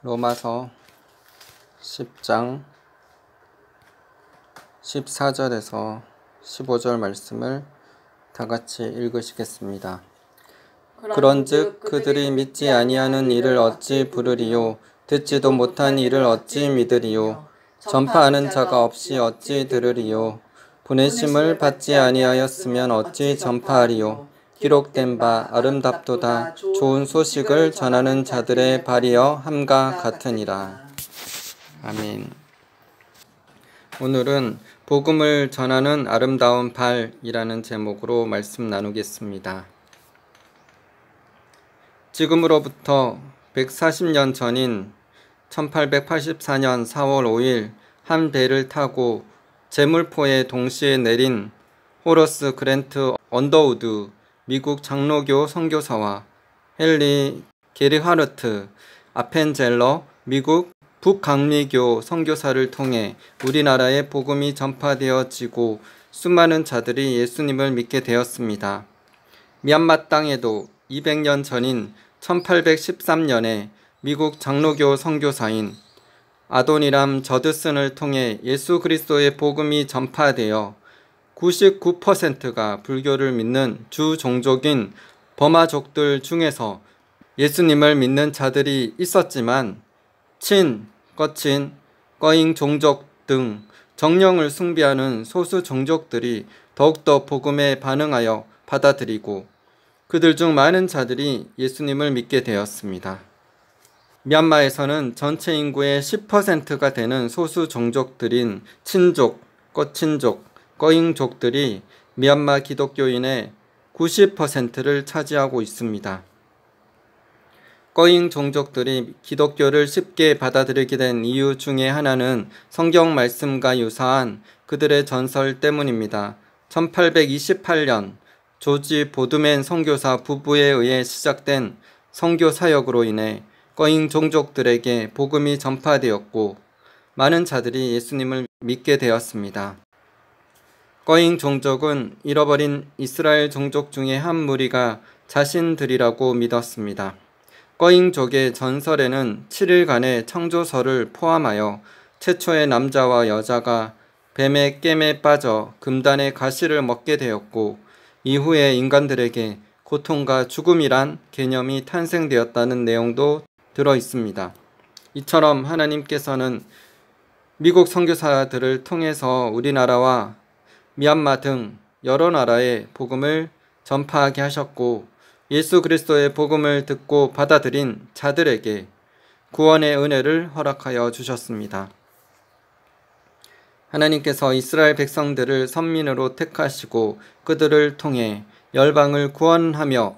로마서 10장 14절에서 15절 말씀을 다 같이 읽으시겠습니다. 그런즉 그들이 믿지 아니하는 이를 어찌 부르리요? 듣지도 못한 이를 어찌 믿으리요? 전파하는 자가 없이 어찌 들으리요? 보내심을 받지 아니하였으면 어찌 전파하리요? 기록된 바 아름답도다 좋은 소식을 전하는 자들의 발이여 함과 같으니라. 아멘. 오늘은 복음을 전하는 아름다운 발이라는 제목으로 말씀 나누겠습니다. 지금으로부터 140년 전인 1884년 4월 5일 한 배를 타고 제물포에 동시에 내린 호러스 그랜트 언더우드 미국 장로교 선교사와 헨리 게르하르트 아펜젤러 미국 북강미교 선교사를 통해 우리나라에 복음이 전파되어지고 수많은 자들이 예수님을 믿게 되었습니다. 미얀마 땅에도 200년 전인 1813년에 미국 장로교 선교사인 아도니람 저드슨을 통해 예수 그리스도의 복음이 전파되어 99%가 불교를 믿는 주 종족인 버마족들 중에서 예수님을 믿는 자들이 있었지만 친, 꺼친, 꺼잉 종족 등 정령을 숭배하는 소수 종족들이 더욱더 복음에 반응하여 받아들이고 그들 중 많은 자들이 예수님을 믿게 되었습니다. 미얀마에서는 전체 인구의 10%가 되는 소수 종족들인 친족, 꺼친족, 꺼잉족들이 미얀마 기독교인의 90%를 차지하고 있습니다. 꺼잉 종족들이 기독교를 쉽게 받아들이게 된 이유 중에 하나는 성경 말씀과 유사한 그들의 전설 때문입니다. 1828년 조지 보드맨 선교사 부부에 의해 시작된 선교 사역으로 인해 꺼잉 종족들에게 복음이 전파되었고 많은 자들이 예수님을 믿게 되었습니다. 꺼잉 종족은 잃어버린 이스라엘 종족 중의 한 무리가 자신들이라고 믿었습니다. 꺼잉족의 전설에는 7일간의 창조설을 포함하여 최초의 남자와 여자가 뱀의 깸에 빠져 금단의 가시를 먹게 되었고 이후에 인간들에게 고통과 죽음이란 개념이 탄생되었다는 내용도 들어 있습니다. 이처럼 하나님께서는 미국 선교사들을 통해서 우리나라와 미얀마 등 여러 나라에 복음을 전파하게 하셨고 예수 그리스도의 복음을 듣고 받아들인 자들에게 구원의 은혜를 허락하여 주셨습니다. 하나님께서 이스라엘 백성들을 선민으로 택하시고 그들을 통해 열방을 구원하며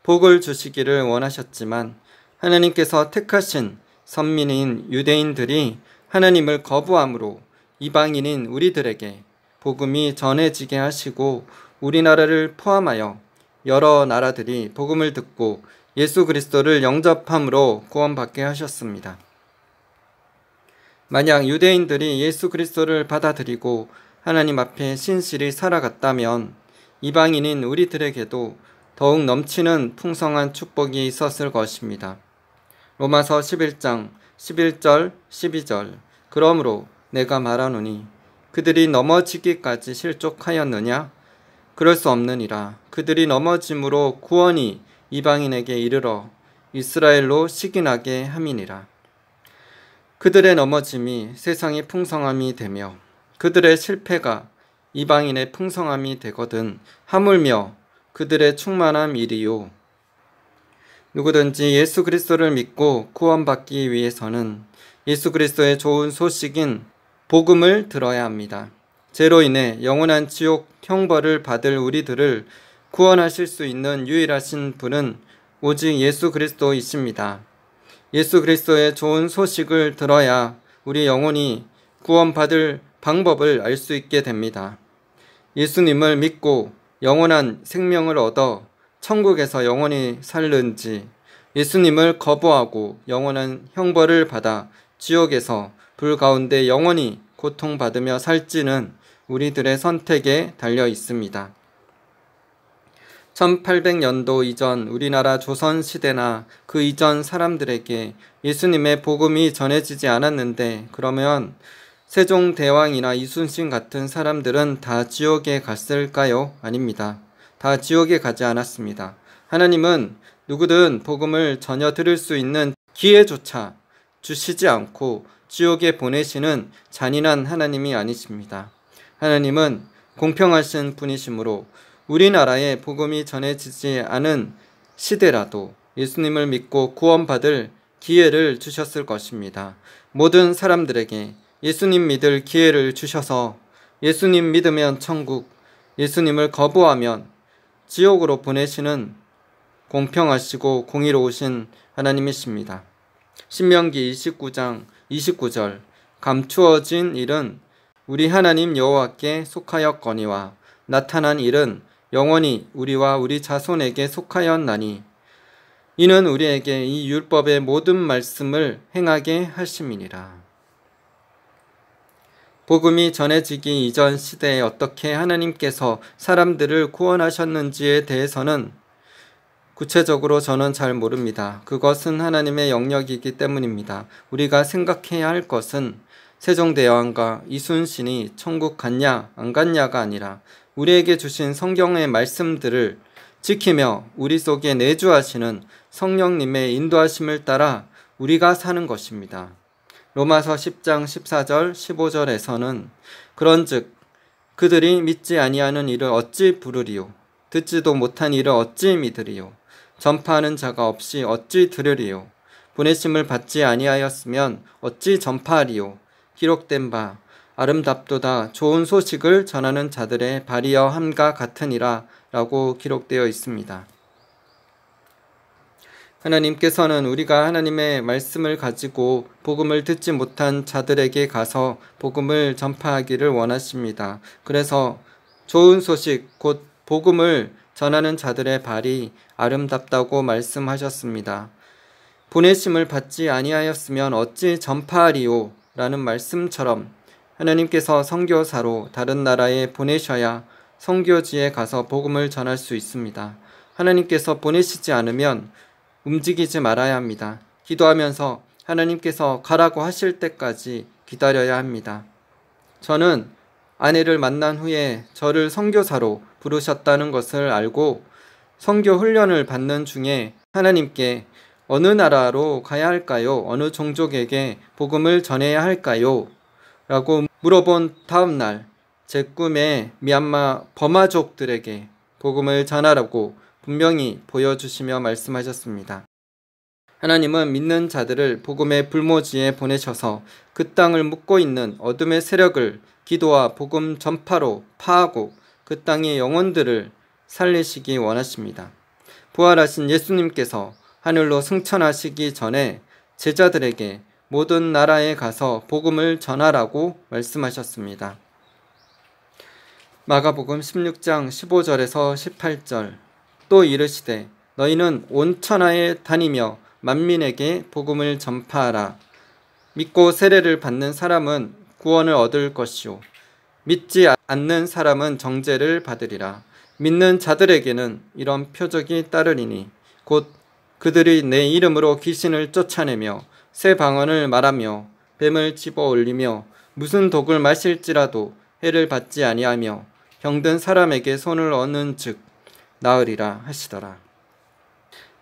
복을 주시기를 원하셨지만 하나님께서 택하신 선민인 유대인들이 하나님을 거부함으로 이방인인 우리들에게 복음이 전해지게 하시고 우리나라를 포함하여 여러 나라들이 복음을 듣고 예수 그리스도를 영접함으로 구원받게 하셨습니다. 만약 유대인들이 예수 그리스도를 받아들이고 하나님 앞에 신실히 살아갔다면 이방인인 우리들에게도 더욱 넘치는 풍성한 축복이 있었을 것입니다. 로마서 11장 11절 12절 그러므로 내가 말하노니 그들이 넘어지기까지 실족하였느냐? 그럴 수 없느니라. 그들이 넘어짐으로 구원이 이방인에게 이르러 이스라엘로 식인하게 함이니라. 그들의 넘어짐이 세상의 풍성함이 되며 그들의 실패가 이방인의 풍성함이 되거든 하물며 그들의 충만함 이리요. 누구든지 예수 그리스도를 믿고 구원받기 위해서는 예수 그리스도의 좋은 소식인 복음을 들어야 합니다. 죄로 인해 영원한 지옥 형벌을 받을 우리들을 구원하실 수 있는 유일하신 분은 오직 예수 그리스도이십니다. 예수 그리스도의 좋은 소식을 들어야 우리 영혼이 구원받을 방법을 알 수 있게 됩니다. 예수님을 믿고 영원한 생명을 얻어 천국에서 영원히 살는지 예수님을 거부하고 영원한 형벌을 받아 지옥에서 불 가운데 영원히 고통받으며 살지는 우리들의 선택에 달려 있습니다. 1800년도 이전 우리나라 조선시대나 그 이전 사람들에게 예수님의 복음이 전해지지 않았는데, 그러면 세종대왕이나 이순신 같은 사람들은 다 지옥에 갔을까요? 아닙니다. 다 지옥에 가지 않았습니다. 하나님은 누구든 복음을 전혀 들을 수 있는 기회조차 주시지 않고 지옥에 보내시는 잔인한 하나님이 아니십니다. 하나님은 공평하신 분이시므로 우리나라에 복음이 전해지지 않은 시대라도 예수님을 믿고 구원받을 기회를 주셨을 것입니다. 모든 사람들에게 예수님 믿을 기회를 주셔서 예수님 믿으면 천국, 예수님을 거부하면 지옥으로 보내시는 공평하시고 공의로우신 하나님이십니다. 신명기 29장 29절, 감추어진 일은 우리 하나님 여호와께 속하였거니와 나타난 일은 영원히 우리와 우리 자손에게 속하였나니 이는 우리에게 이 율법의 모든 말씀을 행하게 하심이니라. 복음이 전해지기 이전 시대에 어떻게 하나님께서 사람들을 구원하셨는지에 대해서는 구체적으로 저는 잘 모릅니다. 그것은 하나님의 영역이기 때문입니다. 우리가 생각해야 할 것은 세종대왕과 이순신이 천국 갔냐 안 갔냐가 아니라 우리에게 주신 성경의 말씀들을 지키며 우리 속에 내주하시는 성령님의 인도하심을 따라 우리가 사는 것입니다. 로마서 10장 14절 15절에서는 그런즉 그들이 믿지 아니하는 일을 어찌 부르리요, 듣지도 못한 일을 어찌 믿으리요, 전파하는 자가 없이 어찌 들으리요, 보내심을 받지 아니하였으면 어찌 전파하리요, 기록된 바 아름답도다 좋은 소식을 전하는 자들의 발이여 함과 같으니라 라고 기록되어 있습니다. 하나님께서는 우리가 하나님의 말씀을 가지고 복음을 듣지 못한 자들에게 가서 복음을 전파하기를 원하십니다. 그래서 좋은 소식 곧 복음을 전하는 자들의 발이 아름답다고 말씀하셨습니다. 보내심을 받지 아니하였으면 어찌 전파하리요 라는 말씀처럼 하나님께서 선교사로 다른 나라에 보내셔야 선교지에 가서 복음을 전할 수 있습니다. 하나님께서 보내시지 않으면 움직이지 말아야 합니다. 기도하면서 하나님께서 가라고 하실 때까지 기다려야 합니다. 저는 아내를 만난 후에 저를 선교사로 부르셨다는 것을 알고 선교 훈련을 받는 중에 하나님께 어느 나라로 가야 할까요? 어느 종족에게 복음을 전해야 할까요? 라고 물어본 다음 날 제 꿈에 미얀마 버마족들에게 복음을 전하라고 분명히 보여주시며 말씀하셨습니다. 하나님은 믿는 자들을 복음의 불모지에 보내셔서 그 땅을 묶고 있는 어둠의 세력을 기도와 복음 전파로 파하고 그 땅의 영혼들을 살리시기 원하십니다. 부활하신 예수님께서 하늘로 승천하시기 전에 제자들에게 모든 나라에 가서 복음을 전하라고 말씀하셨습니다. 마가복음 16장 15절에서 18절, 또 이르시되 너희는 온 천하에 다니며 만민에게 복음을 전파하라. 믿고 세례를 받는 사람은 구원을 얻을 것이요 믿지 않는 사람은 정죄를 받으리라. 믿는 자들에게는 이런 표적이 따르리니 곧 그들이 내 이름으로 귀신을 쫓아내며 새 방언을 말하며 뱀을 집어 올리며 무슨 독을 마실지라도 해를 받지 아니하며 병든 사람에게 손을 얹는 즉 나으리라 하시더라.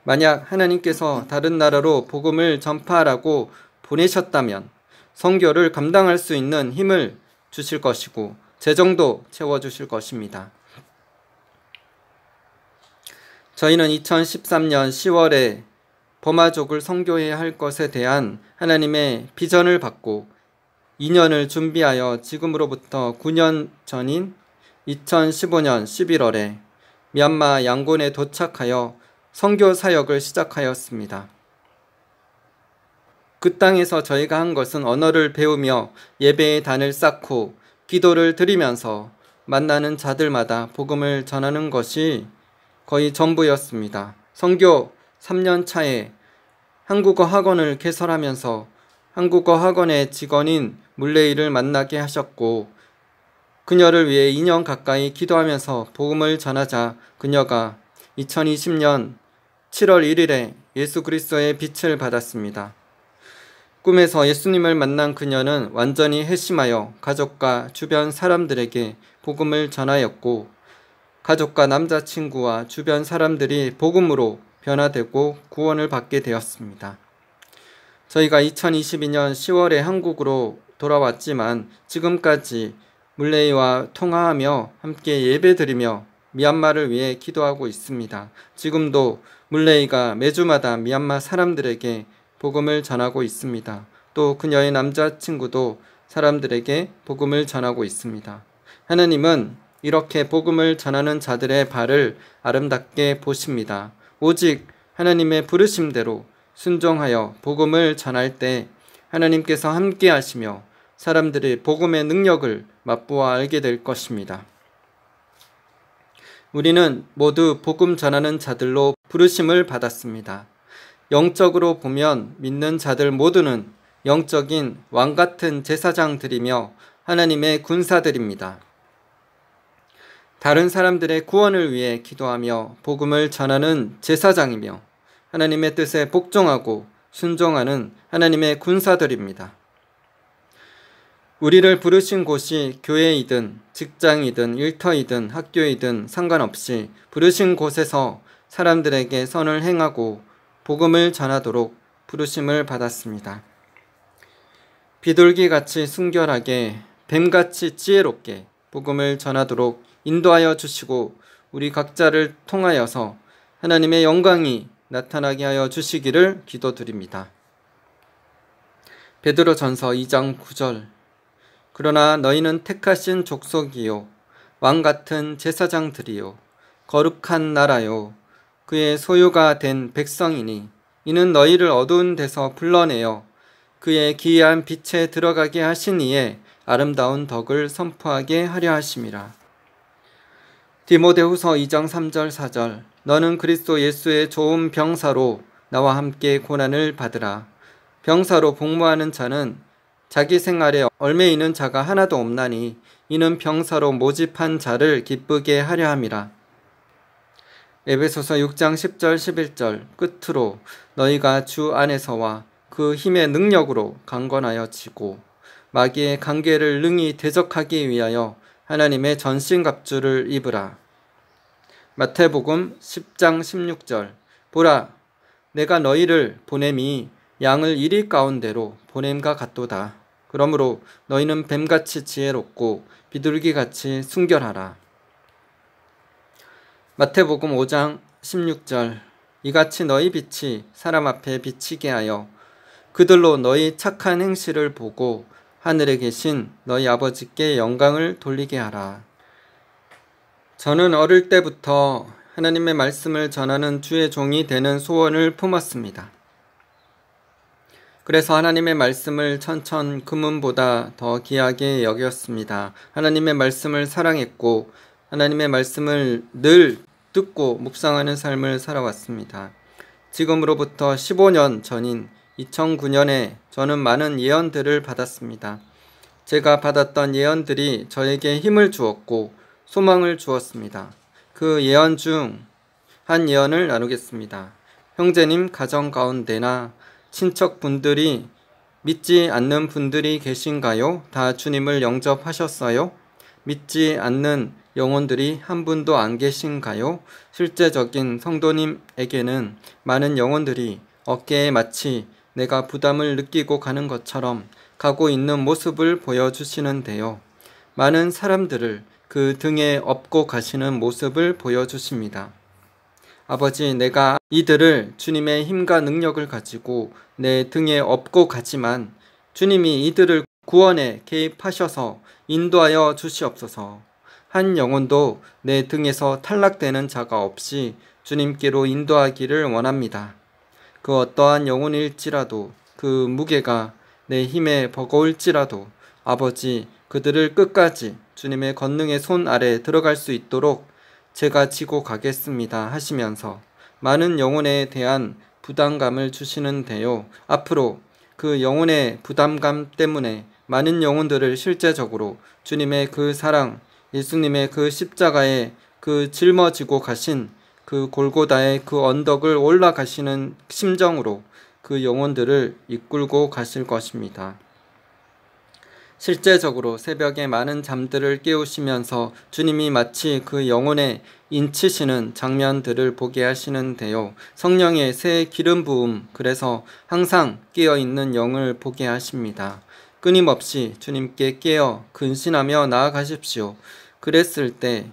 만약 하나님께서 다른 나라로 복음을 전파하라고 보내셨다면 선교를 감당할 수 있는 힘을 주실 것이고 재정도 채워주실 것입니다. 저희는 2013년 10월에 버마족을 선교해야 할 것에 대한 하나님의 비전을 받고 2년을 준비하여 지금으로부터 9년 전인 2015년 11월에 미얀마 양곤에 도착하여 선교 사역을 시작하였습니다. 그 땅에서 저희가 한 것은 언어를 배우며 예배의 단을 쌓고 기도를 드리면서 만나는 자들마다 복음을 전하는 것이 거의 전부였습니다. 선교 3년 차에 한국어 학원을 개설하면서 한국어 학원의 직원인 물레이를 만나게 하셨고 그녀를 위해 2년 가까이 기도하면서 복음을 전하자 그녀가 2020년 7월 1일에 예수 그리스도의 빛을 받았습니다. 꿈에서 예수님을 만난 그녀는 완전히 회심하여 가족과 주변 사람들에게 복음을 전하였고, 가족과 남자친구와 주변 사람들이 복음으로 변화되고 구원을 받게 되었습니다. 저희가 2022년 10월에 한국으로 돌아왔지만 지금까지 물레이와 통화하며 함께 예배드리며 미얀마를 위해 기도하고 있습니다. 지금도 물레이가 매주마다 미얀마 사람들에게 복음을 전하고 있습니다. 또 그녀의 남자친구도 사람들에게 복음을 전하고 있습니다. 하나님은 이렇게 복음을 전하는 자들의 발을 아름답게 보십니다. 오직 하나님의 부르심대로 순종하여 복음을 전할 때 하나님께서 함께 하시며 사람들이 복음의 능력을 맛보아 알게 될 것입니다. 우리는 모두 복음 전하는 자들로 부르심을 받았습니다. 영적으로 보면 믿는 자들 모두는 영적인 왕같은 제사장들이며 하나님의 군사들입니다. 다른 사람들의 구원을 위해 기도하며 복음을 전하는 제사장이며 하나님의 뜻에 복종하고 순종하는 하나님의 군사들입니다. 우리를 부르신 곳이 교회이든 직장이든 일터이든 학교이든 상관없이 부르신 곳에서 사람들에게 선을 행하고 복음을 전하도록 부르심을 받았습니다. 비둘기같이 순결하게 뱀같이 지혜롭게 복음을 전하도록 인도하여 주시고 우리 각자를 통하여서 하나님의 영광이 나타나게 하여 주시기를 기도드립니다. 베드로전서 2장 9절. 그러나 너희는 택하신 족속이요 왕같은 제사장들이요 거룩한 나라요 그의 소유가 된 백성이니 이는 너희를 어두운 데서 불러내어 그의 기이한 빛에 들어가게 하신 이에 아름다운 덕을 선포하게 하려 하심이라. 디모데후서 2장 3절 4절. 너는 그리스도 예수의 좋은 병사로 나와 함께 고난을 받으라. 병사로 복무하는 자는 자기 생활에 얽매이는 자가 하나도 없나니 이는 병사로 모집한 자를 기쁘게 하려 함이라. 에베소서 6장 10절 11절. 끝으로 너희가 주 안에서와 그 힘의 능력으로 강건하여 지고 마귀의 관계를 능히 대적하기 위하여 하나님의 전신갑주를 입으라. 마태복음 10장 16절. 보라, 내가 너희를 보냄이 양을 이리 가운데로 보냄과 같도다. 그러므로 너희는 뱀같이 지혜롭고 비둘기같이 순결하라. 마태복음 5장 16절. 이같이 너희 빛이 사람 앞에 비치게 하여 그들로 너희 착한 행실을 보고 하늘에 계신 너희 아버지께 영광을 돌리게 하라. 저는 어릴 때부터 하나님의 말씀을 전하는 주의 종이 되는 소원을 품었습니다. 그래서 하나님의 말씀을 천천 금은보다 더 귀하게 여겼습니다. 하나님의 말씀을 사랑했고 하나님의 말씀을 늘 듣고 묵상하는 삶을 살아왔습니다. 지금으로부터 15년 전인 2009년에 저는 많은 예언들을 받았습니다. 제가 받았던 예언들이 저에게 힘을 주었고 소망을 주었습니다. 그 예언 중 한 예언을 나누겠습니다. 형제님 가정 가운데나 친척분들이 믿지 않는 분들이 계신가요? 다 주님을 영접하셨어요? 믿지 않는 영혼들이 한 분도 안 계신가요? 실제적인 성도님에게는 많은 영혼들이 어깨에 마치 내가 부담을 느끼고 가는 것처럼 가고 있는 모습을 보여주시는데요. 많은 사람들을 그 등에 업고 가시는 모습을 보여주십니다. 아버지, 내가 이들을 주님의 힘과 능력을 가지고 내 등에 업고 가지만 주님이 이들을 구원에 개입하셔서 인도하여 주시옵소서. 한 영혼도 내 등에서 탈락되는 자가 없이 주님께로 인도하기를 원합니다. 그 어떠한 영혼일지라도 그 무게가 내 힘에 버거울지라도 아버지, 그들을 끝까지 주님의 권능의 손 아래 들어갈 수 있도록 제가 지고 가겠습니다 하시면서 많은 영혼에 대한 부담감을 주시는데요. 앞으로 그 영혼의 부담감 때문에 많은 영혼들을 실제적으로 주님의 그 사랑, 예수님의 그 십자가에 그 짊어지고 가신 그 골고다의 그 언덕을 올라가시는 심정으로 그 영혼들을 이끌고 가실 것입니다. 실제적으로 새벽에 많은 잠들을 깨우시면서 주님이 마치 그 영혼에 인치시는 장면들을 보게 하시는데요. 성령의 새 기름 부음, 그래서 항상 깨어있는 영을 보게 하십니다. 끊임없이 주님께 깨어 근신하며 나아가십시오. 그랬을 때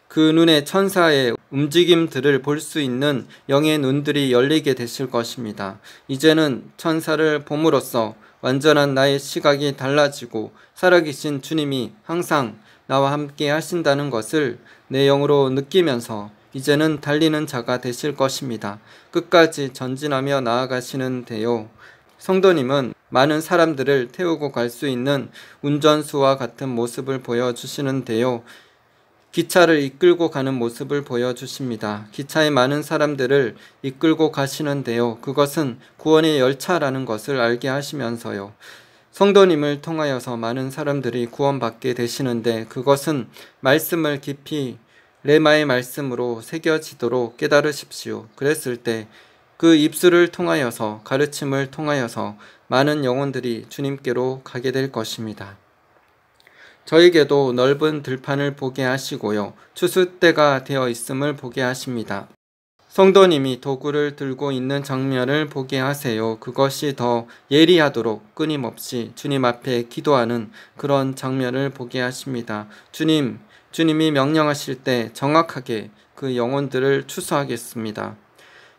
그 눈에 천사의 움직임들을 볼 수 있는 영의 눈들이 열리게 되실 것입니다. 이제는 천사를 봄으로써 완전한 나의 시각이 달라지고 살아계신 주님이 항상 나와 함께 하신다는 것을 내 영으로 느끼면서 이제는 달리는 자가 되실 것입니다. 끝까지 전진하며 나아가시는데요. 성도님은 많은 사람들을 태우고 갈 수 있는 운전수와 같은 모습을 보여주시는데요. 기차를 이끌고 가는 모습을 보여주십니다. 기차에 많은 사람들을 이끌고 가시는데요. 그것은 구원의 열차라는 것을 알게 하시면서요. 성도님을 통하여서 많은 사람들이 구원받게 되시는데 그것은 말씀을 깊이 레마의 말씀으로 새겨지도록 깨달으십시오. 그랬을 때 그 입술을 통하여서 가르침을 통하여서 많은 영혼들이 주님께로 가게 될 것입니다. 저에게도 넓은 들판을 보게 하시고요. 추수 때가 되어 있음을 보게 하십니다. 성도님이 도구를 들고 있는 장면을 보게 하세요. 그것이 더 예리하도록 끊임없이 주님 앞에 기도하는 그런 장면을 보게 하십니다. 주님이 명령하실 때 정확하게 그 영혼들을 추수하겠습니다.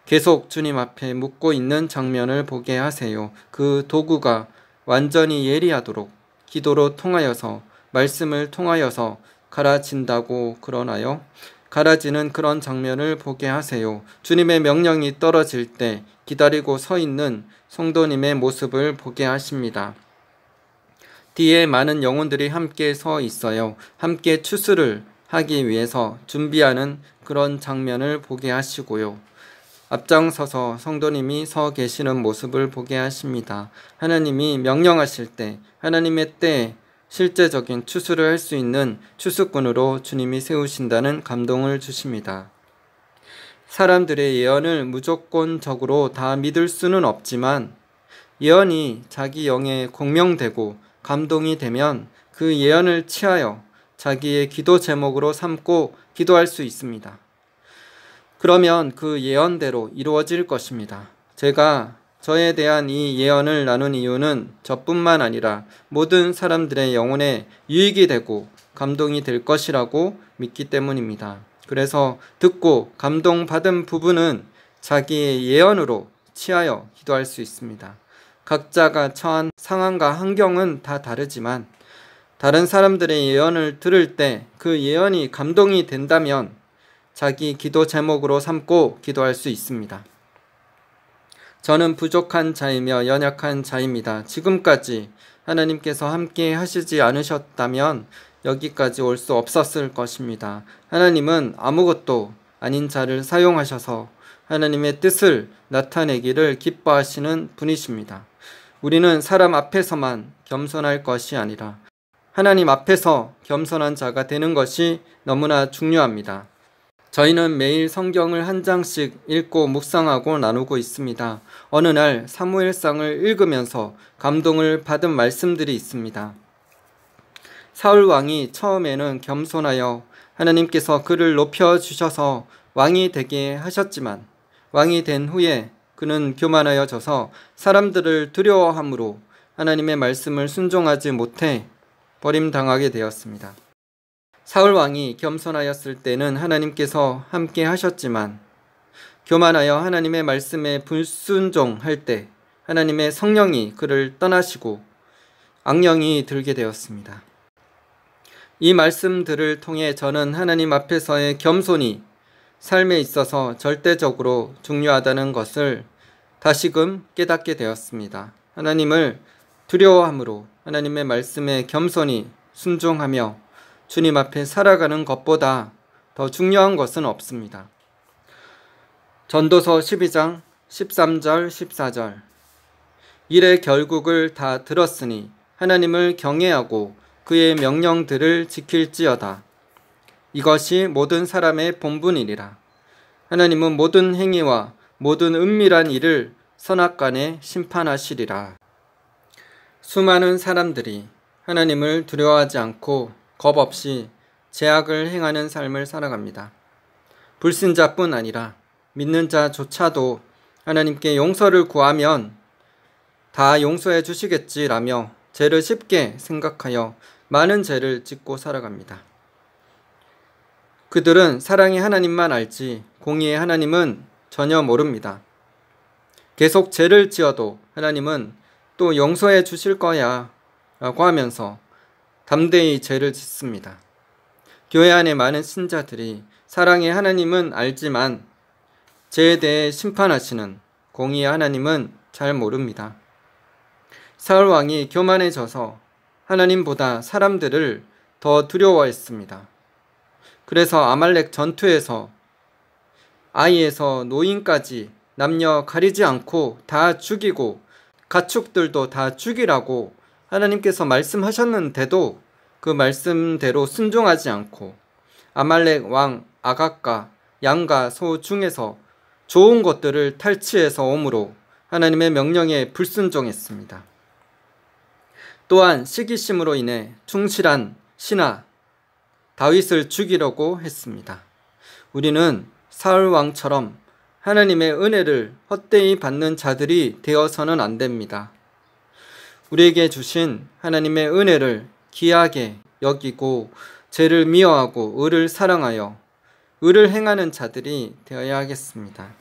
계속 주님 앞에 묻고 있는 장면을 보게 하세요. 그 도구가 완전히 예리하도록 기도로 통하여서 말씀을 통하여서 갈아진다고 그러나요? 갈아지는 그런 장면을 보게 하세요. 주님의 명령이 떨어질 때 기다리고 서 있는 성도님의 모습을 보게 하십니다. 뒤에 많은 영혼들이 함께 서 있어요. 함께 추수를 하기 위해서 준비하는 그런 장면을 보게 하시고요. 앞장서서 성도님이 서 계시는 모습을 보게 하십니다. 하나님이 명령하실 때 하나님의 때에 실제적인 추수를 할 수 있는 추수꾼으로 주님이 세우신다는 감동을 주십니다. 사람들의 예언을 무조건적으로 다 믿을 수는 없지만 예언이 자기 영에 공명되고 감동이 되면 그 예언을 취하여 자기의 기도 제목으로 삼고 기도할 수 있습니다. 그러면 그 예언대로 이루어질 것입니다. 제가 저에 대한 이 예언을 나눈 이유는 저뿐만 아니라 모든 사람들의 영혼에 유익이 되고 감동이 될 것이라고 믿기 때문입니다. 그래서 듣고 감동받은 부분은 자기의 예언으로 취하여 기도할 수 있습니다. 각자가 처한 상황과 환경은 다 다르지만 다른 사람들의 예언을 들을 때 그 예언이 감동이 된다면 자기 기도 제목으로 삼고 기도할 수 있습니다. 저는 부족한 자이며 연약한 자입니다. 지금까지 하나님께서 함께 하시지 않으셨다면 여기까지 올 수 없었을 것입니다. 하나님은 아무것도 아닌 자를 사용하셔서 하나님의 뜻을 나타내기를 기뻐하시는 분이십니다. 우리는 사람 앞에서만 겸손할 것이 아니라 하나님 앞에서 겸손한 자가 되는 것이 너무나 중요합니다. 저희는 매일 성경을 한 장씩 읽고 묵상하고 나누고 있습니다. 어느 날 사무엘상을 읽으면서 감동을 받은 말씀들이 있습니다. 사울 왕이 처음에는 겸손하여 하나님께서 그를 높여주셔서 왕이 되게 하셨지만 왕이 된 후에 그는 교만하여져서 사람들을 두려워함으로 하나님의 말씀을 순종하지 못해 버림당하게 되었습니다. 사울 왕이 겸손하였을 때는 하나님께서 함께 하셨지만 교만하여 하나님의 말씀에 불순종할 때 하나님의 성령이 그를 떠나시고 악령이 들게 되었습니다. 이 말씀들을 통해 저는 하나님 앞에서의 겸손이 삶에 있어서 절대적으로 중요하다는 것을 다시금 깨닫게 되었습니다. 하나님을 두려워함으로 하나님의 말씀에 겸손히 순종하며 주님 앞에 살아가는 것보다 더 중요한 것은 없습니다. 전도서 12장 13절 14절 일의 결국을 다 들었으니 하나님을 경외하고 그의 명령들을 지킬지어다. 이것이 모든 사람의 본분이니라. 하나님은 모든 행위와 모든 은밀한 일을 선악간에 심판하시리라. 수많은 사람들이 하나님을 두려워하지 않고 겁 없이 죄악을 행하는 삶을 살아갑니다. 불신자뿐 아니라 믿는 자조차도 하나님께 용서를 구하면 다 용서해 주시겠지라며 죄를 쉽게 생각하여 많은 죄를 짓고 살아갑니다. 그들은 사랑의 하나님만 알지 공의의 하나님은 전혀 모릅니다. 계속 죄를 지어도 하나님은 또 용서해 주실 거야 라고 하면서 담대히 죄를 짓습니다. 교회 안에 많은 신자들이 사랑의 하나님은 알지만 죄에 대해 심판하시는 공의의 하나님은 잘 모릅니다. 사울 왕이 교만해져서 하나님보다 사람들을 더 두려워했습니다. 그래서 아말렉 전투에서 아이에서 노인까지 남녀 가리지 않고 다 죽이고 가축들도 다 죽이라고 하나님께서 말씀하셨는데도 그 말씀대로 순종하지 않고 아말렉 왕 아각과 양과 소 중에서 좋은 것들을 탈취해서 옴으로 하나님의 명령에 불순종했습니다. 또한 시기심으로 인해 충실한 신하 다윗을 죽이려고 했습니다. 우리는 사울 왕처럼 하나님의 은혜를 헛되이 받는 자들이 되어서는 안 됩니다. 우리에게 주신 하나님의 은혜를 귀하게 여기고 죄를 미워하고 의를 사랑하여 의를 행하는 자들이 되어야 하겠습니다.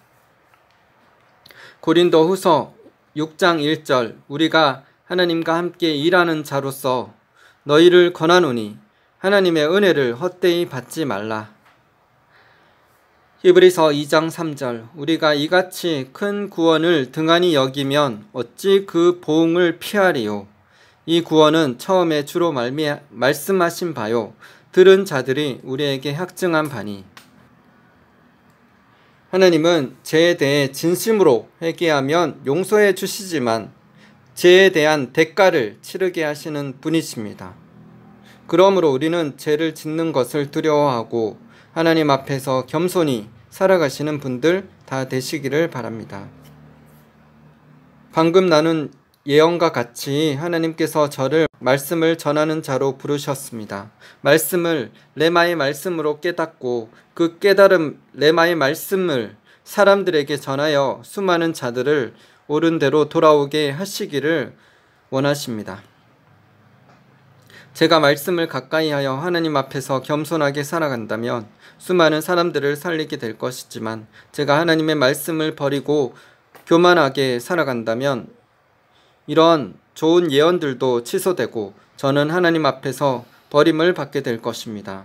고린도 후서 6장 1절 우리가 하나님과 함께 일하는 자로서 너희를 권하노니 하나님의 은혜를 헛되이 받지 말라. 히브리서 2장 3절 우리가 이같이 큰 구원을 등한히 여기면 어찌 그 보응을 피하리요. 이 구원은 처음에 주로 말씀하신 바요 들은 자들이 우리에게 확증한 바니. 하나님은 죄에 대해 진심으로 회개하면 용서해 주시지만 죄에 대한 대가를 치르게 하시는 분이십니다. 그러므로 우리는 죄를 짓는 것을 두려워하고 하나님 앞에서 겸손히 살아가시는 분들 다 되시기를 바랍니다. 방금 나눈 예언과 같이 하나님께서 저를 말씀을 전하는 자로 부르셨습니다. 말씀을 레마의 말씀으로 깨닫고 그 깨달은 레마의 말씀을 사람들에게 전하여 수많은 자들을 옳은 대로 돌아오게 하시기를 원하십니다. 제가 말씀을 가까이 하여 하나님 앞에서 겸손하게 살아간다면 수많은 사람들을 살리게 될 것이지만 제가 하나님의 말씀을 버리고 교만하게 살아간다면 이런 좋은 예언들도 취소되고 저는 하나님 앞에서 버림을 받게 될 것입니다.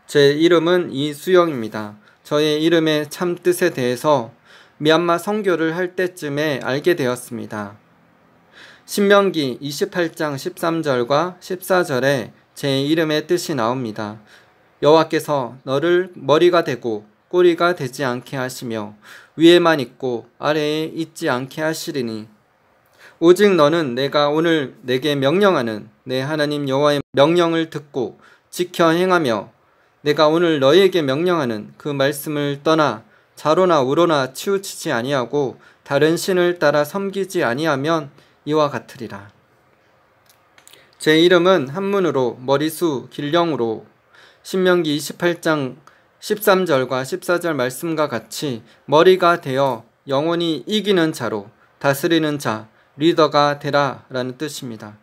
제 이름은 이수영입니다. 저의 이름의 참 뜻에 대해서 미얀마 선교를 할 때쯤에 알게 되었습니다. 신명기 28장 13절과 14절에 제 이름의 뜻이 나옵니다. 여호와께서 너를 머리가 되고 꼬리가 되지 않게 하시며 위에만 있고 아래에 있지 않게 하시리니 오직 너는 내가 오늘 내게 명령하는 내 하나님 여호와의 명령을 듣고 지켜 행하며 내가 오늘 너희에게 명령하는 그 말씀을 떠나 좌로나 우로나 치우치지 아니하고 다른 신을 따라 섬기지 아니하면 이와 같으리라. 제 이름은 한문으로 머리수 길령으로 신명기 28장 13절과 14절 말씀과 같이 머리가 되어 영원히 이기는 자로 다스리는 자, 리더가 되라 라는 뜻입니다.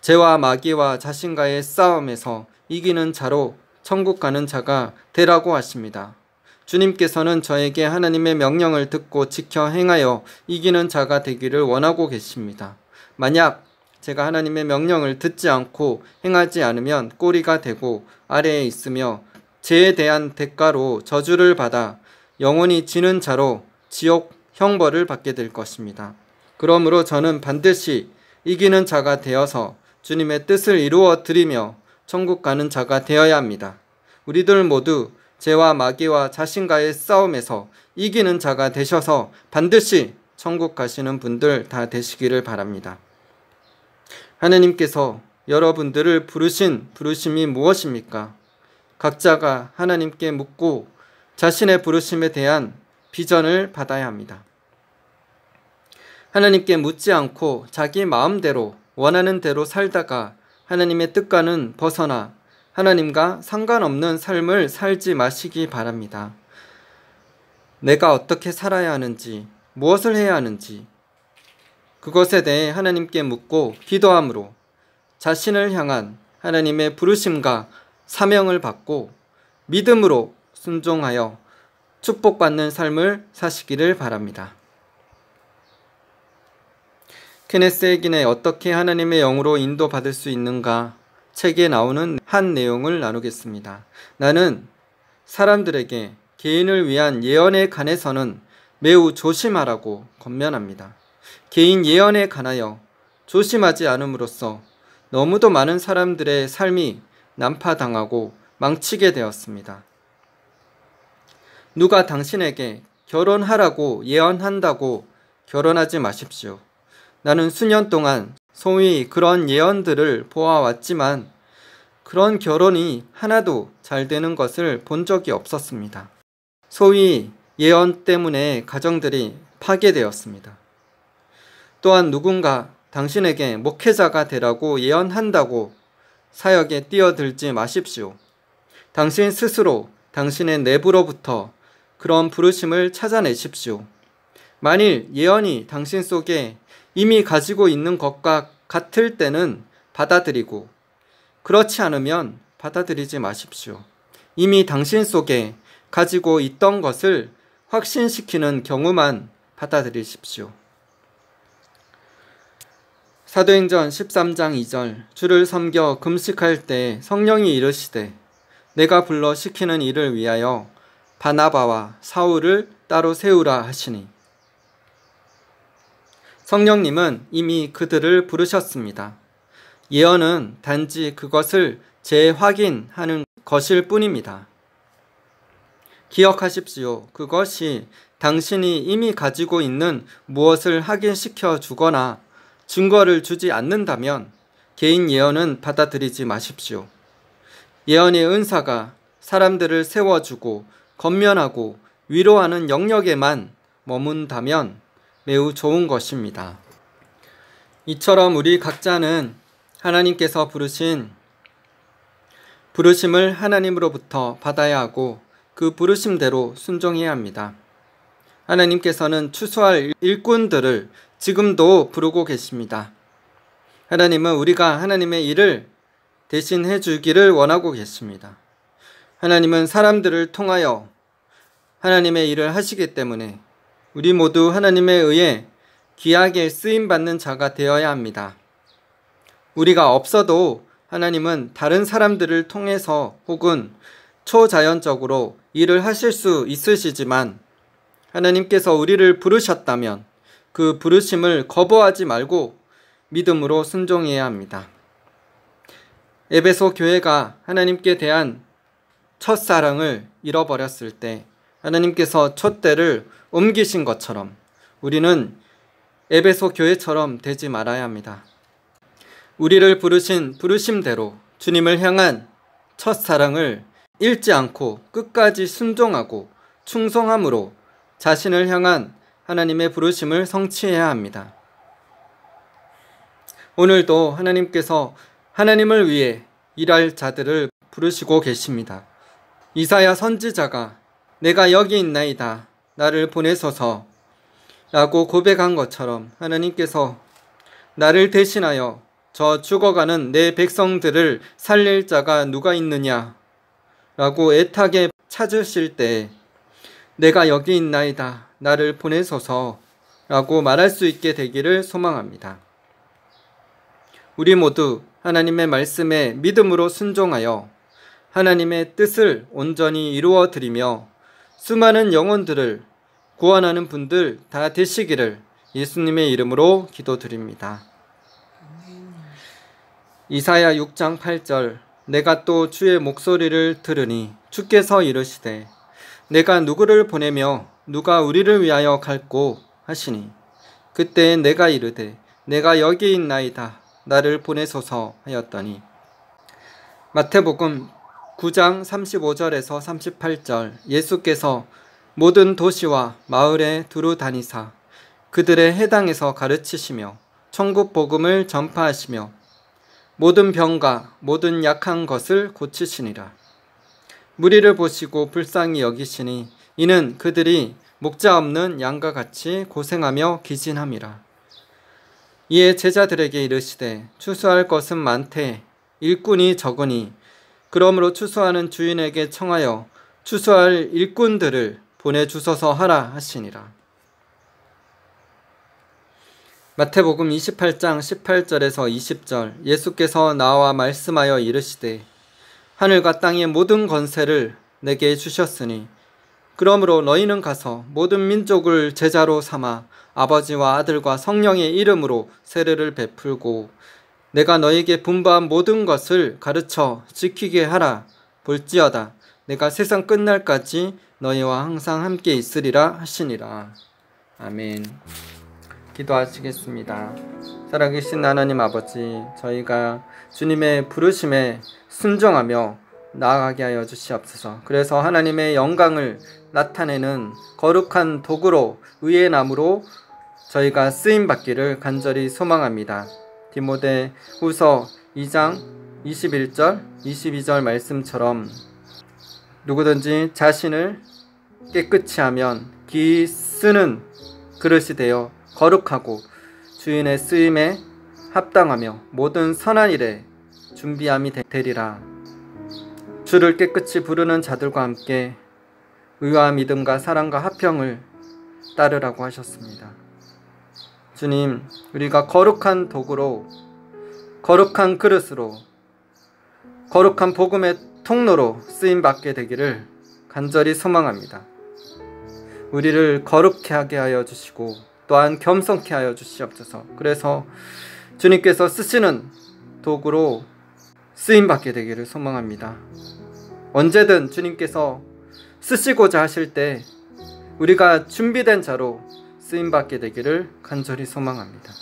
죄와 마귀와 자신과의 싸움에서 이기는 자로 천국 가는 자가 되라고 하십니다. 주님께서는 저에게 하나님의 명령을 듣고 지켜 행하여 이기는 자가 되기를 원하고 계십니다. 만약 제가 하나님의 명령을 듣지 않고 행하지 않으면 꼬리가 되고 아래에 있으며 죄에 대한 대가로 저주를 받아 영원히 지는 자로 지옥 형벌을 받게 될 것입니다. 그러므로 저는 반드시 이기는 자가 되어서 주님의 뜻을 이루어 드리며 천국 가는 자가 되어야 합니다. 우리들 모두 죄와 마귀와 자신과의 싸움에서 이기는 자가 되셔서 반드시 천국 가시는 분들 다 되시기를 바랍니다. 하나님께서 여러분들을 부르신 부르심이 무엇입니까? 각자가 하나님께 묻고 자신의 부르심에 대한 비전을 받아야 합니다. 하나님께 묻지 않고 자기 마음대로 원하는 대로 살다가 하나님의 뜻과는 벗어나 하나님과 상관없는 삶을 살지 마시기 바랍니다. 내가 어떻게 살아야 하는지, 무엇을 해야 하는지 그것에 대해 하나님께 묻고 기도함으로 자신을 향한 하나님의 부르심과 사명을 받고 믿음으로 순종하여 축복받는 삶을 사시기를 바랍니다. 케네스 해긴의 어떻게 하나님의 영으로 인도받을 수 있는가 책에 나오는 한 내용을 나누겠습니다. 나는 사람들에게 개인을 위한 예언에 관해서는 매우 조심하라고 권면합니다. 개인 예언에 관하여 조심하지 않음으로써 너무도 많은 사람들의 삶이 난파당하고 망치게 되었습니다. 누가 당신에게 결혼하라고 예언한다고 결혼하지 마십시오. 나는 수년 동안 소위 그런 예언들을 보아왔지만 그런 결혼이 하나도 잘 되는 것을 본 적이 없었습니다. 소위 예언 때문에 가정들이 파괴되었습니다. 또한 누군가 당신에게 목회자가 되라고 예언한다고 사역에 뛰어들지 마십시오. 당신 스스로 당신의 내부로부터 그런 부르심을 찾아내십시오. 만일 예언이 당신 속에 이미 가지고 있는 것과 같을 때는 받아들이고 그렇지 않으면 받아들이지 마십시오. 이미 당신 속에 가지고 있던 것을 확신시키는 경우만 받아들이십시오. 사도행전 13장 2절 주를 섬겨 금식할 때 성령이 이르시되 내가 불러 시키는 일을 위하여 바나바와 사울을 따로 세우라 하시니 성령님은 이미 그들을 부르셨습니다. 예언은 단지 그것을 재확인하는 것일 뿐입니다. 기억하십시오. 그것이 당신이 이미 가지고 있는 무엇을 확인시켜 주거나 증거를 주지 않는다면 개인 예언은 받아들이지 마십시오. 예언의 은사가 사람들을 세워주고 건면하고 위로하는 영역에만 머문다면 매우 좋은 것입니다. 이처럼 우리 각자는 하나님께서 부르신 부르심을 하나님으로부터 받아야 하고 그 부르심대로 순종해야 합니다. 하나님께서는 추수할 일꾼들을 지금도 부르고 계십니다. 하나님은 우리가 하나님의 일을 대신 해주기를 원하고 계십니다. 하나님은 사람들을 통하여 하나님의 일을 하시기 때문에 우리 모두 하나님에 의해 귀하게 쓰임받는 자가 되어야 합니다. 우리가 없어도 하나님은 다른 사람들을 통해서 혹은 초자연적으로 일을 하실 수 있으시지만 하나님께서 우리를 부르셨다면 그 부르심을 거부하지 말고 믿음으로 순종해야 합니다. 에베소 교회가 하나님께 대한 첫사랑을 잃어버렸을 때 하나님께서 촛대를 옮기신 것처럼 우리는 에베소 교회처럼 되지 말아야 합니다. 우리를 부르신 부르심대로 주님을 향한 첫사랑을 잃지 않고 끝까지 순종하고 충성함으로 자신을 향한 하나님의 부르심을 성취해야 합니다. 오늘도 하나님께서 하나님을 위해 일할 자들을 부르시고 계십니다. 이사야 선지자가 내가 여기 있나이다 나를 보내소서 라고 고백한 것처럼 하나님께서 나를 대신하여 저 죽어가는 내 백성들을 살릴 자가 누가 있느냐 라고 애타게 찾으실 때 내가 여기 있나이다 나를 보내소서 라고 말할 수 있게 되기를 소망합니다. 우리 모두 하나님의 말씀에 믿음으로 순종하여 하나님의 뜻을 온전히 이루어 드리며 수많은 영혼들을 구원하는 분들 다 되시기를 예수님의 이름으로 기도드립니다. 이사야 6장 8절 내가 또 주의 목소리를 들으니 주께서 이르시되 내가 누구를 보내며 누가 우리를 위하여 갈꼬 하시니 그때 내가 이르되 내가 여기 있나이다 나를 보내소서 하였더니 마태복음 9장 35절에서 38절 예수께서 모든 도시와 마을에 두루 다니사 그들의 회당에서 가르치시며 천국 복음을 전파하시며 모든 병과 모든 약한 것을 고치시니라. 무리를 보시고 불쌍히 여기시니 이는 그들이 목자 없는 양과 같이 고생하며 기진함이라. 이에 제자들에게 이르시되 추수할 것은 많되 일꾼이 적으니 그러므로 추수하는 주인에게 청하여 추수할 일꾼들을 보내주소서 하라 하시니라. 마태복음 28장 18절에서 20절 예수께서 나와 말씀하여 이르시되 하늘과 땅의 모든 권세를 내게 주셨으니 그러므로 너희는 가서 모든 민족을 제자로 삼아 아버지와 아들과 성령의 이름으로 세례를 베풀고 내가 너희에게 분부한 모든 것을 가르쳐 지키게 하라. 볼지어다 내가 세상 끝날까지 너희와 항상 함께 있으리라 하시니라. 아멘. 기도하시겠습니다. 살아계신 하나님 아버지, 저희가 주님의 부르심에 순종하며 나아가게 하여 주시옵소서. 그래서 하나님의 영광을 나타내는 거룩한 도구로 의의 나무로 저희가 쓰임받기를 간절히 소망합니다. 디모데후서 2장 21절 22절 말씀처럼 누구든지 자신을 깨끗이 하면 기이 쓰는 그릇이 되어 거룩하고 주인의 쓰임에 합당하며 모든 선한 일에 준비함이 되리라. 주를 깨끗이 부르는 자들과 함께 의와 믿음과 사랑과 화평을 따르라고 하셨습니다. 주님, 우리가 거룩한 도구로, 거룩한 그릇으로, 거룩한 복음의 통로로 쓰임받게 되기를 간절히 소망합니다. 우리를 거룩케 하게 하여 주시고 또한 겸손케 하여 주시옵소서. 그래서 주님께서 쓰시는 도구로 쓰임받게 되기를 소망합니다. 언제든 주님께서 쓰시고자 하실 때 우리가 준비된 자로 쓰임받게 되기를 간절히 소망합니다.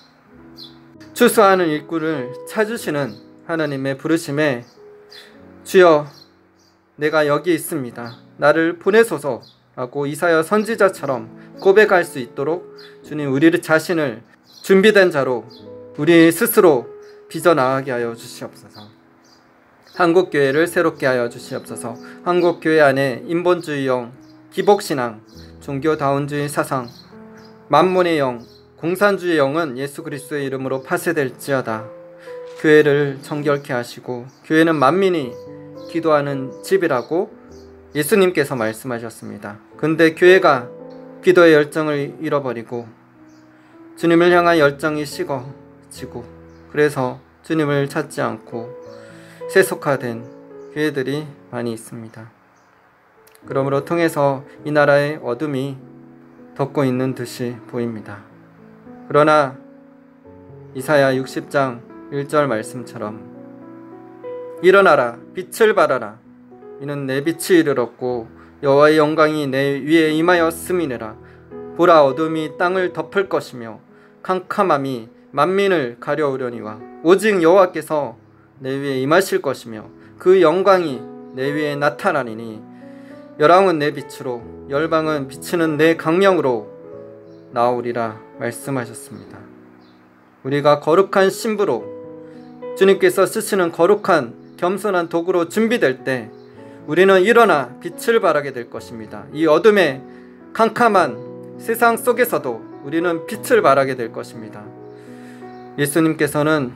추수하는 일꾼을 찾으시는 하나님의 부르심에 주여 내가 여기 있습니다. 나를 보내소서 하고 이사야 선지자처럼 고백할 수 있도록 주님 우리 자신을 준비된 자로 우리 스스로 빚어나가게 하여 주시옵소서. 한국교회를 새롭게 하여 주시옵소서. 한국교회 안에 인본주의형, 기복신앙, 종교다운주의 사상, 만몬의 영, 공산주의 영은 예수 그리스도의 이름으로 파쇄될지어다. 교회를 정결케 하시고 교회는 만민이 기도하는 집이라고 예수님께서 말씀하셨습니다. 근데 교회가 기도의 열정을 잃어버리고 주님을 향한 열정이 식어지고 그래서 주님을 찾지 않고 세속화된 교회들이 많이 있습니다. 그러므로 통해서 이 나라의 어둠이 덮고 있는 듯이 보입니다. 그러나 이사야 60장 1절 말씀처럼 일어나라 빛을 발하라 이는 내 빛이 이르렀고 여호와의 영광이 내 위에 임하였음이니라. 보라 어둠이 땅을 덮을 것이며 캄캄함이 만민을 가려우려니와 오직 여호와께서 내 위에 임하실 것이며 그 영광이 내 위에 나타나리니 열왕은 내 빛으로 열방은 비치는 내 강명으로 나오리라 말씀하셨습니다. 우리가 거룩한 신부로 주님께서 쓰시는 거룩한 겸손한 도구로 준비될 때 우리는 일어나 빛을 발하게 될 것입니다. 이 어둠의 캄캄한 세상 속에서도 우리는 빛을 발하게 될 것입니다. 예수님께서는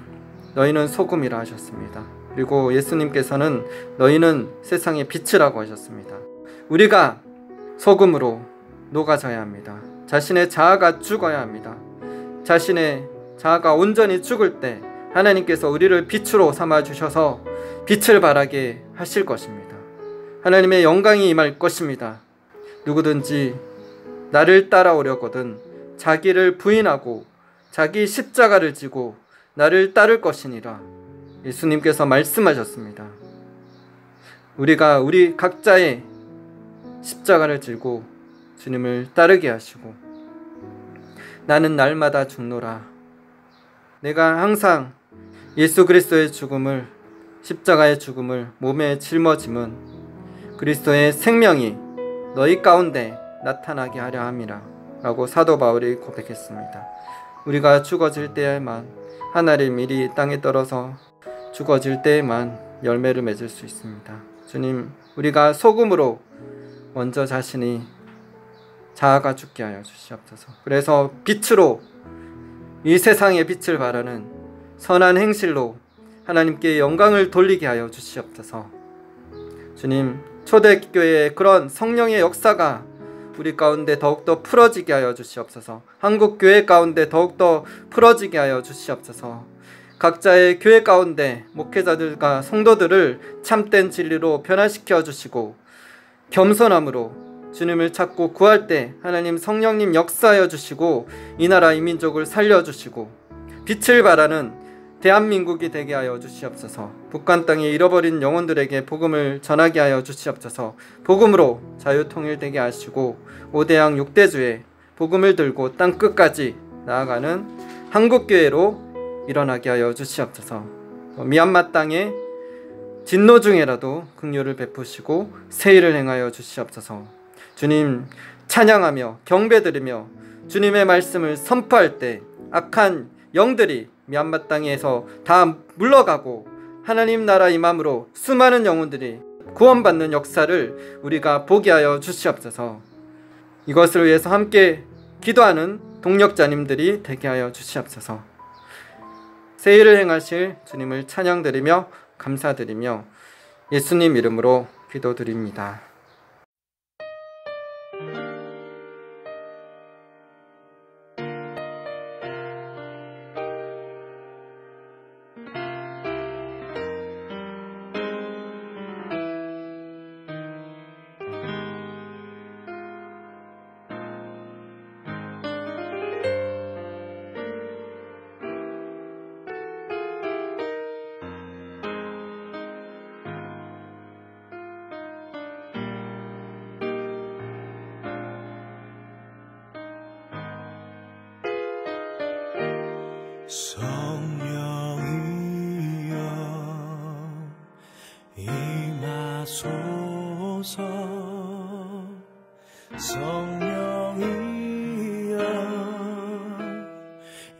너희는 소금이라 하셨습니다. 그리고 예수님께서는 너희는 세상의 빛이라고 하셨습니다. 우리가 소금으로 녹아져야 합니다. 자신의 자아가 죽어야 합니다. 자신의 자아가 온전히 죽을 때 하나님께서 우리를 빛으로 삼아주셔서 빛을 발하게 하실 것입니다. 하나님의 영광이 임할 것입니다. 누구든지 나를 따라오려거든 자기를 부인하고 자기 십자가를 지고 나를 따를 것이니라 예수님께서 말씀하셨습니다. 우리가 우리 각자의 십자가를 지고 주님을 따르게 하시고 나는 날마다 죽노라. 내가 항상 예수 그리스도의 죽음을 십자가의 죽음을 몸에 짊어짐은 그리스도의 생명이 너희 가운데 나타나게 하려 함이라 라고 사도 바울이 고백했습니다. 우리가 죽어질 때에만, 하나님 일이 땅에 떨어져 죽어질 때에만 열매를 맺을 수 있습니다. 주님, 우리가 소금으로 먼저 자신이 자아가 죽게 하여 주시옵소서. 그래서 빛으로, 이 세상의 빛을 발하는 선한 행실로 하나님께 영광을 돌리게 하여 주시옵소서. 주님, 초대교회의 그런 성령의 역사가 우리 가운데 더욱더 풀어지게 하여 주시옵소서. 한국교회 가운데 더욱더 풀어지게 하여 주시옵소서. 각자의 교회 가운데 목회자들과 성도들을 참된 진리로 변화시켜 주시고, 겸손함으로 주님을 찾고 구할 때 하나님 성령님 역사하여 주시고, 이 나라 이 민족을 살려주시고 빛을 발하는 대한민국이 되게 하여 주시옵소서. 북한 땅에 잃어버린 영혼들에게 복음을 전하게 하여 주시옵소서. 복음으로 자유통일되게 하시고 5대양 6대주에 복음을 들고 땅끝까지 나아가는 한국교회로 일어나게 하여 주시옵소서. 미얀마 땅에 진노 중에라도 긍휼을 베푸시고 세일을 행하여 주시옵소서. 주님, 찬양하며 경배드리며 주님의 말씀을 선포할 때 악한 영들이 미얀마 땅에서 다 물러가고 하나님 나라 임함으로 수많은 영혼들이 구원받는 역사를 우리가 보게 하여 주시옵소서. 이것을 위해서 함께 기도하는 동력자님들이 되게 하여 주시옵소서. 세일을 행하실 주님을 찬양드리며 감사드리며 예수님 이름으로 기도드립니다. 성령이여 임하소서. 성령이여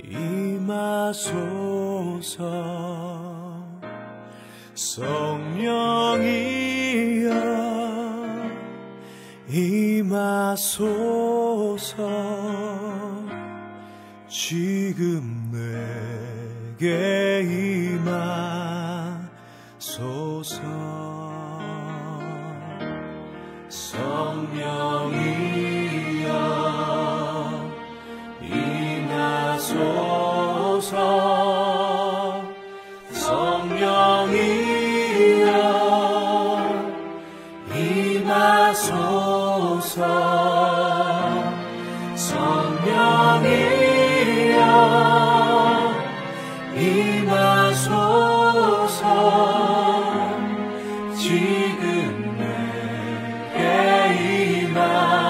임하소서. 성령이여 임하소서. 지금 내게 임하소서. 성령이여 임하소서. 성령이여 임하소서. 성령이여 임하소서. 지금 내게 임하소서.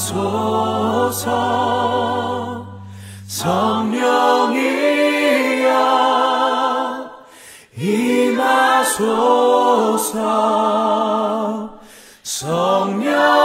임하소서. 성령이여 임하소서. 성령